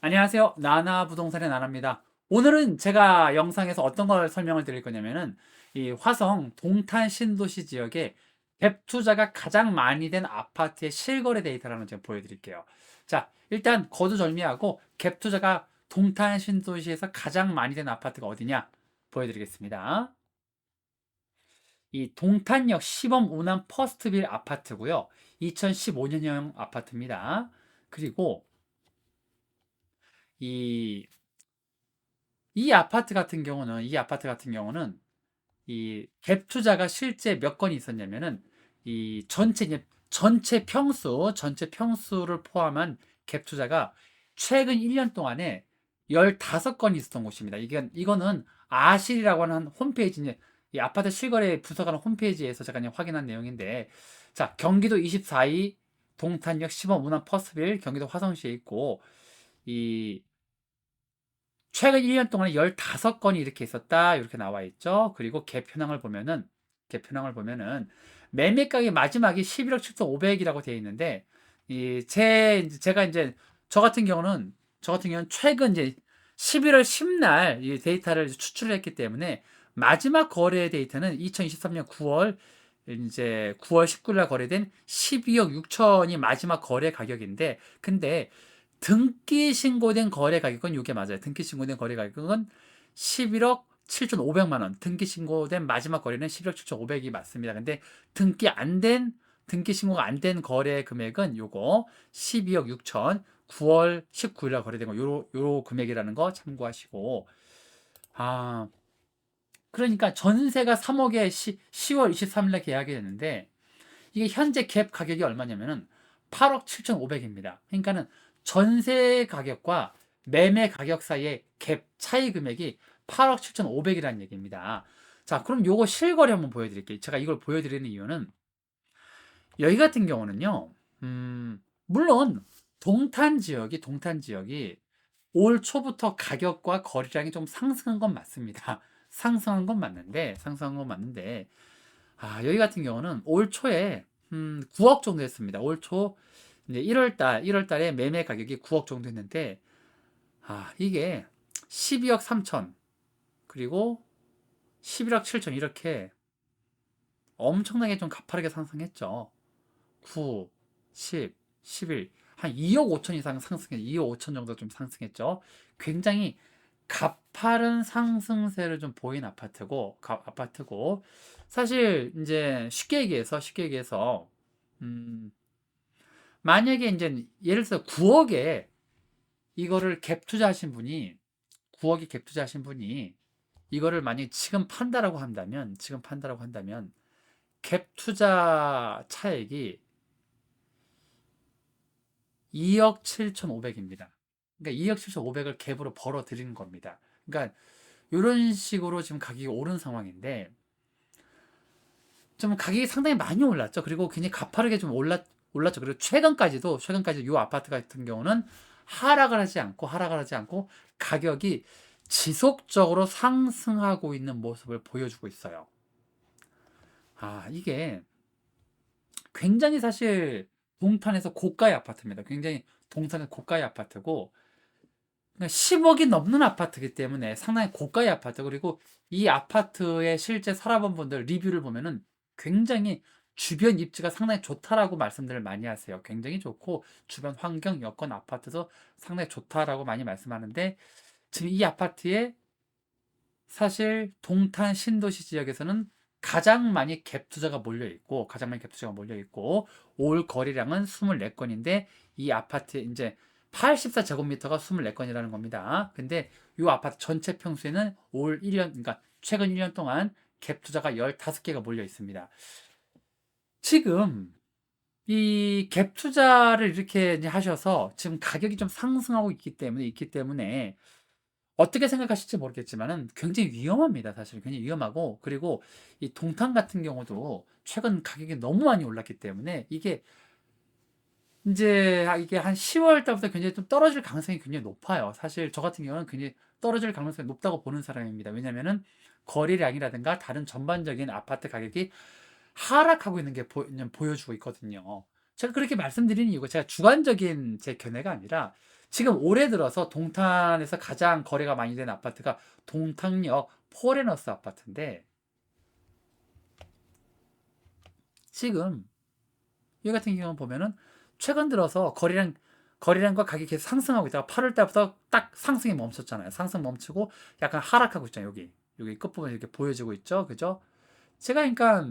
안녕하세요. 나나부동산의 나나입니다. 오늘은 제가 영상에서 어떤 걸 설명을 드릴 거냐면은 이 화성 동탄 신도시 지역에 갭 투자가 가장 많이 된 아파트의 실거래 데이터라는 걸 제가 보여드릴게요. 자, 일단 거두절미하고 갭 투자가 동탄 신도시에서 가장 많이 된 아파트가 어디냐 보여드리겠습니다. 이 동탄역 시범 운암 퍼스트빌 아파트고요. 2015년형 아파트입니다. 그리고 이 이 아파트 같은 경우는 이 갭 투자가 실제 몇 건이 있었냐면은 이 전체 평수를 포함한 갭 투자가 최근 1년 동안에 15건이 있었던 곳입니다. 이거는 아실이라고 하는 홈페이지, 이 아파트 실거래 부서가는 홈페이지에서 제가 그냥 확인한 내용인데, 자, 경기도 24위 동탄역 시범 운암 퍼스빌 경기도 화성시에 있고, 이 최근 1년 동안에 15건이 이렇게 있었다. 이렇게 나와 있죠. 그리고 개편항을 보면은 매매 가격이 마지막이 11억 7,500이라고 되어 있는데 제가 이제 저 같은 경우는 최근 이제 11월 10날 이 데이터를 추출을 했기 때문에 마지막 거래 데이터는 2023년 9월 이제 9월 19일 날 거래된 12억 6천이 마지막 거래 가격인데, 근데 등기 신고된 거래 가격은 이게 맞아요. 등기 신고된 거래 가격은 11억 7,500만 원. 등기 신고된 마지막 거래는 11억 7,500이 맞습니다. 근데 등기 신고가 안 된 거래 금액은 요거 12억 6천 9월 19일 날 거래된 거 요 금액이라는 거 참고하시고, 아, 그러니까 전세가 3억에 10월 23일 날 계약이 됐는데 이게 현재 갭 가격이 얼마냐면은 8억 7,500입니다. 그러니까는 전세 가격과 매매 가격 사이의 갭 차이 금액이 8억 7,500이라는 얘기입니다. 자, 그럼 요거 실거래 한번 보여드릴게요. 제가 이걸 보여드리는 이유는 여기 같은 경우는요, 물론 동탄 지역이 올 초부터 가격과 거래량이 좀 상승한 건 맞습니다. 상승한 건 맞는데, 여기 같은 경우는 올 초에 9억 정도 했습니다. 올 초 이제 1월 달에 매매 가격이 9억 정도 했는데, 이게 12억 3천 그리고 11억 7천 이렇게 엄청나게 좀 가파르게 상승했죠. 9, 10, 11, 한 2억 5천 이상 상승했, 2억 5천 정도 좀 상승했죠. 굉장히 가파른 상승세를 좀 보인 아파트고, 사실 이제 쉽게 얘기해서 음, 만약에 이제 예를 들어서 9억에 이거를 갭 투자하신 분이 9억에 갭 투자하신 분이 이거를 만약에 지금 판다라고 한다면 갭 투자 차액이 2억 7,500입니다. 그러니까 2억 7,500을 갭으로 벌어 들이는 겁니다. 그러니까 이런 식으로 지금 가격이 오른 상황인데 좀 가격이 상당히 많이 올랐죠. 그리고 굉장히 가파르게 좀 올랐죠. 그리고 최근까지 이 아파트 같은 경우는 하락을 하지 않고 가격이 지속적으로 상승하고 있는 모습을 보여주고 있어요. 이게 굉장히 사실 동탄에서 고가의 아파트입니다. 굉장히 동탄에서 고가의 아파트고 10억이 넘는 아파트이기 때문에 상당히 고가의 아파트. 그리고 이 아파트에 실제 살아본 분들 리뷰를 보면은 굉장히 주변 입지가 상당히 좋다라고 말씀들을 많이 하세요. 굉장히 좋고 주변 환경, 여건, 아파트도 상당히 좋다라고 많이 말씀하는데, 지금 이 아파트에 사실 동탄 신도시 지역에서는 가장 많이 갭 투자가 몰려 있고 올 거래량은 24건인데 이 아파트 이제 84제곱미터가 24건이라는 겁니다. 근데 이 아파트 전체 평수에는 올 1년, 그러니까 최근 1년 동안 갭 투자가 15개가 몰려 있습니다. 지금 이 갭 투자를 이렇게 이제 하셔서 지금 가격이 좀 상승하고 있기 때문에 어떻게 생각하실지 모르겠지만은 굉장히 위험합니다. 사실 굉장히 위험하고, 그리고 이 동탄 같은 경우도 최근 가격이 너무 많이 올랐기 때문에 이게 한 10월 달부터 굉장히 좀 떨어질 가능성이 굉장히 높아요. 사실 저 같은 경우는 굉장히 떨어질 가능성이 높다고 보는 사람입니다. 왜냐면은 거래량이라든가 다른 전반적인 아파트 가격이 하락하고 있는 게 보여주고 있거든요. 제가 그렇게 말씀드리는 이유가 제가 주관적인 제 견해가 아니라 지금 올해 들어서 동탄에서 가장 거래가 많이 된 아파트가 동탄역 포레너스 아파트인데, 지금 이 같은 경우 보면은 최근 들어서 거래량과 가격이 계속 상승하고 있다가 8월 달부터 딱 상승이 멈췄잖아요. 상승 멈추고 약간 하락하고 있잖아요. 여기 끝부분에 이렇게 보여지고 있죠. 그죠? 제가 그러니까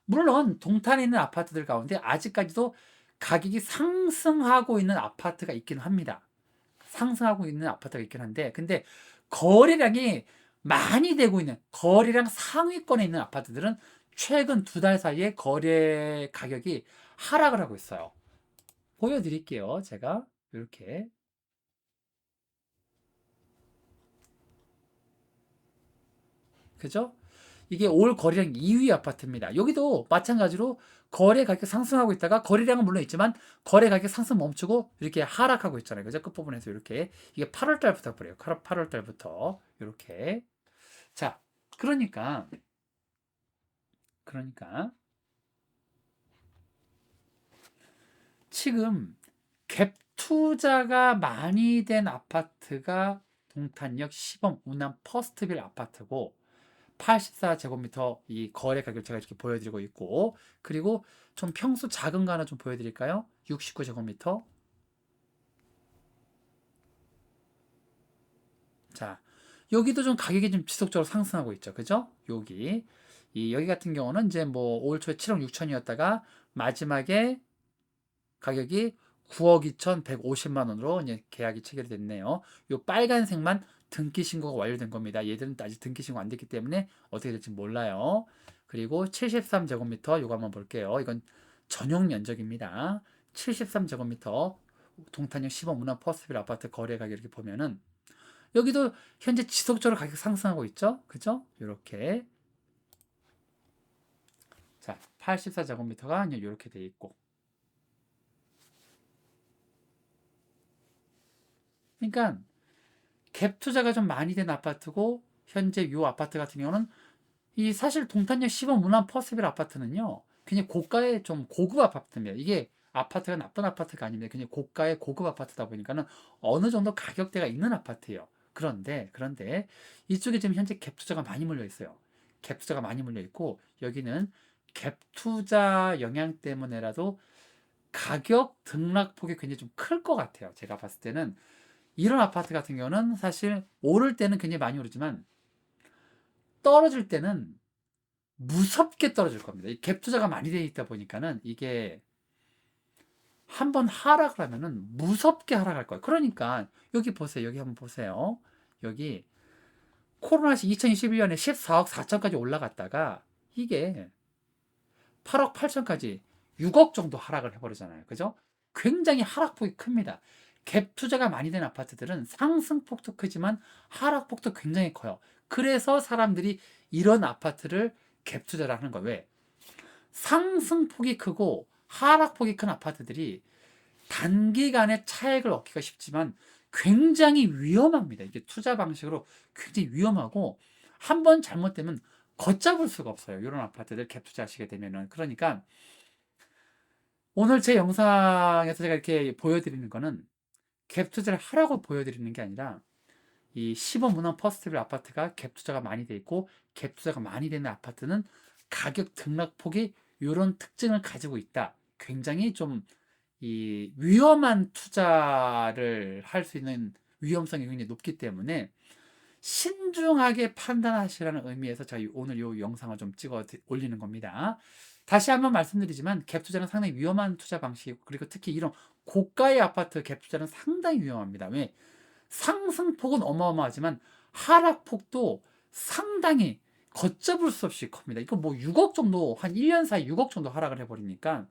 물론 동탄에 있는 아파트들 가운데 아직까지도 가격이 상승하고 있는 아파트가 있긴 합니다. 상승하고 있는 아파트가 있긴 한데, 근데 거래량이 많이 되고 있는 거래량 상위권에 있는 아파트들은 최근 2달 사이에 거래 가격이 하락을 하고 있어요. 보여드릴게요. 제가 이렇게. 그죠? 이게 올 거래량 2위 아파트입니다. 여기도 마찬가지로 거래 가격 상승하고 있다가 거래량은 물론 있지만 거래 가격 상승 멈추고 이렇게 하락하고 있잖아요. 그죠? 끝부분에서 이렇게. 이게 8월 달부터 그래요. 8월 달부터 이렇게. 자, 그러니까 지금 갭 투자가 많이 된 아파트가 동탄역 시범 운암 퍼스트빌 아파트고, 84제곱미터 이 거래 가격 제가 이렇게 보여드리고 있고, 그리고 좀 평수 작은 거 하나 좀 보여드릴까요? 69제곱미터. 자, 여기도 좀 가격이 좀 지속적으로 상승하고 있죠. 그죠? 여기 같은 경우는 이제 뭐 올 초에 7억 6천이었다가 마지막에 가격이 9억 2,150만 원으로 이제 계약이 체결이 됐네요. 요 빨간색만 등기 신고가 완료된 겁니다. 얘들은 아직 등기 신고 안 됐기 때문에 어떻게 될지 몰라요. 그리고 73제곱미터 요거 한번 볼게요. 이건 전용 면적입니다. 73제곱미터 동탄역 시범 문화 퍼스빌 아파트 거래 가격 이렇게 보면은 여기도 현재 지속적으로 가격 상승하고 있죠. 그죠? 이렇게. 자, 84제곱미터가 이렇게 돼 있고. 그러니까 갭 투자가 좀 많이 된 아파트고, 현재 이 아파트 같은 경우는 이 사실 동탄역 시범 문화 퍼스빌 아파트는요, 그냥 고가의 좀 고급 아파트입니다. 이게 아파트가 나쁜 아파트가 아닙니다. 그냥 고가의 고급 아파트다 보니까는 어느 정도 가격대가 있는 아파트예요. 그런데 이쪽에 지금 현재 갭 투자가 많이 몰려 있어요. 갭 투자가 많이 몰려 있고, 여기는 갭 투자 영향 때문에라도 가격 등락폭이 굉장히 좀 클 것 같아요. 제가 봤을 때는 이런 아파트 같은 경우는 사실 오를 때는 굉장히 많이 오르지만 떨어질 때는 무섭게 떨어질 겁니다. 이 갭 투자가 많이 되어 있다 보니까는 이게 한번 하락을 하면은 무섭게 하락할 거예요. 그러니까 여기 보세요. 여기 한번 보세요. 여기 코로나 시 2021년에 14억 4천까지 올라갔다가 이게 8억 8천까지 6억 정도 하락을 해버리잖아요. 그죠? 굉장히 하락폭이 큽니다. 갭 투자가 많이 된 아파트들은 상승폭도 크지만 하락폭도 굉장히 커요. 그래서 사람들이 이런 아파트를 갭 투자를 하는 거예요. 왜? 상승폭이 크고 하락폭이 큰 아파트들이 단기간에 차익을 얻기가 쉽지만 굉장히 위험합니다. 이게 투자 방식으로 굉장히 위험하고 한 번 잘못되면 걷잡을 수가 없어요. 이런 아파트들 갭 투자하시게 되면은. 그러니까 오늘 제 영상에서 제가 이렇게 보여드리는 거는 갭 투자를 하라고 보여드리는 게 아니라, 이 시범 문화 퍼스트빌 아파트가 갭 투자가 많이 돼 있고, 갭 투자가 많이 되는 아파트는 가격 등락폭이 이런 특징을 가지고 있다. 굉장히 좀 이 위험한 투자를 할 수 있는 위험성이 굉장히 높기 때문에 신중하게 판단하시라는 의미에서 제가 오늘 이 영상을 좀 찍어 올리는 겁니다. 다시 한번 말씀드리지만 갭 투자는 상당히 위험한 투자 방식이고, 그리고 특히 이런 고가의 아파트 갭 투자는 상당히 위험합니다. 왜? 상승폭은 어마어마하지만 하락폭도 상당히 걷잡을 수 없이 큽니다. 이거 뭐 6억 정도, 한 1년 사이 6억 정도 하락을 해버리니까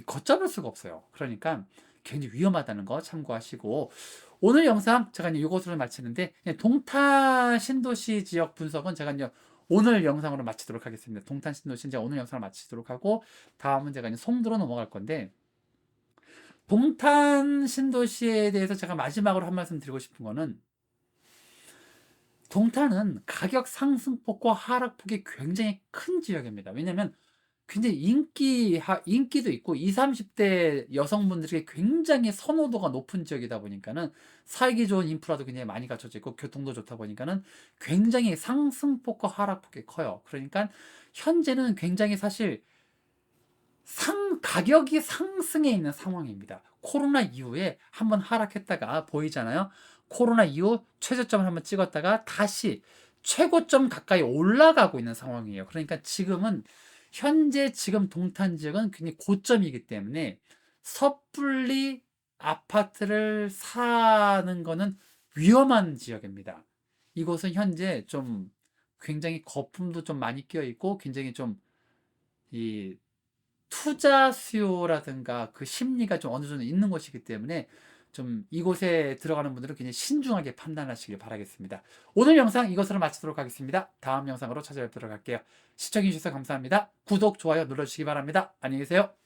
걷잡을 수가 없어요. 그러니까 굉장히 위험하다는 거 참고하시고, 오늘 영상 제가 이제 이것으로 마치는데, 동탄 신도시 지역 분석은 제가 이제 오늘 영상으로 마치도록 하겠습니다. 동탄 신도시는 제가 오늘 영상을 마치도록 하고, 다음은 제가 이제 송도로 넘어갈 건데, 동탄 신도시에 대해서 제가 마지막으로 한 말씀 드리고 싶은 거는, 동탄은 가격 상승폭과 하락폭이 굉장히 큰 지역입니다. 왜냐하면 굉장히 인기도 있고 20-30대 여성분들에게 굉장히 선호도가 높은 지역이다 보니까는 살기 좋은 인프라도 굉장히 많이 갖춰져 있고 교통도 좋다 보니까는 굉장히 상승폭과 하락폭이 커요. 그러니까 현재는 굉장히 사실 가격이 상승해 있는 상황입니다. 코로나 이후에 한번 하락했다가 보이잖아요. 코로나 이후 최저점을 한번 찍었다가 다시 최고점 가까이 올라가고 있는 상황이에요. 그러니까 지금은 현재 지금 동탄 지역은 굉장히 고점이기 때문에 섣불리 아파트를 사는 거는 위험한 지역입니다. 이곳은 현재 좀 굉장히 거품도 좀 많이 끼어 있고 굉장히 좀 이 투자 수요라든가 그 심리가 좀 어느 정도 있는 곳이기 때문에 좀 이곳에 들어가는 분들은 굉장히 신중하게 판단하시길 바라겠습니다. 오늘 영상 이것으로 마치도록 하겠습니다. 다음 영상으로 찾아뵙도록 할게요. 시청해주셔서 감사합니다. 구독, 좋아요 눌러주시기 바랍니다. 안녕히 계세요.